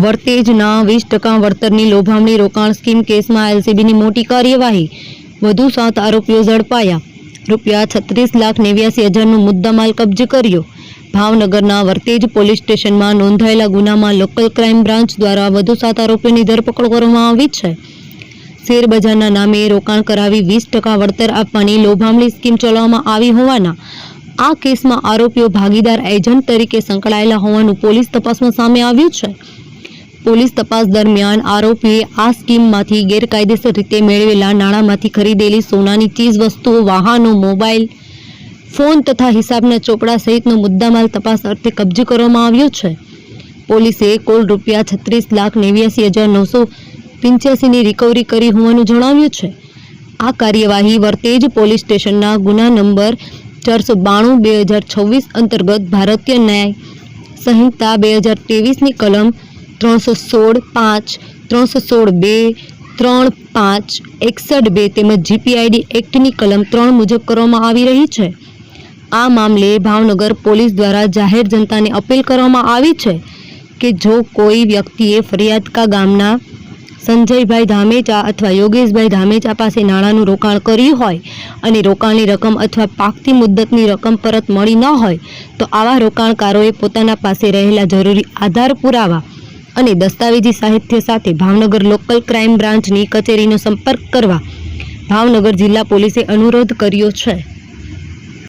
વર્તેજના 20% વળતરની લોભામણી રોકાણ સ્કીમ કેસમાં એલસીબીની મોટી કાર્યવાહી, વધુ 7 આરોપીઓ ઝડપાયા, ₹36,89,000નો મુદ્દામાલ કબજે કર્યો। ભાવનગરના વર્તેજ પોલીસ સ્ટેશનમાં નોંધાયેલા ગુનામાં લોકલ ક્રાઇમ બ્રાન્ચ દ્વારા વધુ 7 આરોપીઓની ધરપકડ કરવામાં આવી છે। શેરબજારના નામે રોકાણ કરાવી 20% વળતર આપવાની લોભામણી સ્કીમ ચલાવવામાં આવી હોવાના આ કેસમાં આરોપીઓ ભાગીદાર એજન્ટ તરીકે સંકળાયેલા હોવાનું પોલીસ તપાસમાં સામે આવ્યું છે। પોલીસ તપાસ દરમિયાન આરોપીએ આ સ્કીમમાંથી ગેરકાયદેસર રીતે મેળવેલા નાણાંમાંથી ખરીદેલી સોનાની ચીજ વસ્તુઓ, વાહનો, મોબાઈલ ફોન તથા હિસાબના ચોપડા સહિતનો મુદ્દામાલ તપાસ અર્થે કબજે કરવામાં આવ્યો છે। પોલીસે કુલ ₹36,89,985ની રિકવરી કરી હોવાનું જણાવ્યું છે। આ કાર્યવાહી વર્તેજ પોલીસ સ્ટેશનના ગુના નંબર 492/2026 અંતર્ગત ભારતીય ન્યાય સંહિતા 2023ની કલમ 316(5), 316(2), 3(5), 61(2) તેમજ જીપીઆઈડી એક્ટની કલમ 3 મુજબ કરવામાં આવી રહી છે। આ મામલે ભાવનગર પોલીસ દ્વારા જાહેર જનતાને અપીલ કરવામાં આવી છે કે જો કોઈ વ્યક્તિએ ફરિયાદકા ગામના સંજયભાઈ ધામેચા અથવા યોગેશભાઈ ધામેચા પાસે નાણાંનું રોકાણ કર્યું હોય અને રોકાણની રકમ અથવા પાકતી મુદ્દતની રકમ પરત મળી ન હોય તો આવા રોકાણકારોએ પોતાના પાસે રહેલા જરૂરી આધાર પુરાવા અને દસ્તાવેજી સાહિત્ય સાથે ભાવનગર લોકલ ક્રાઇમ બ્રાન્ચની કચેરીનો સંપર્ક કરવા ભાવનગર જિલ્લા પોલીસે અનુરોધ કર્યો છે।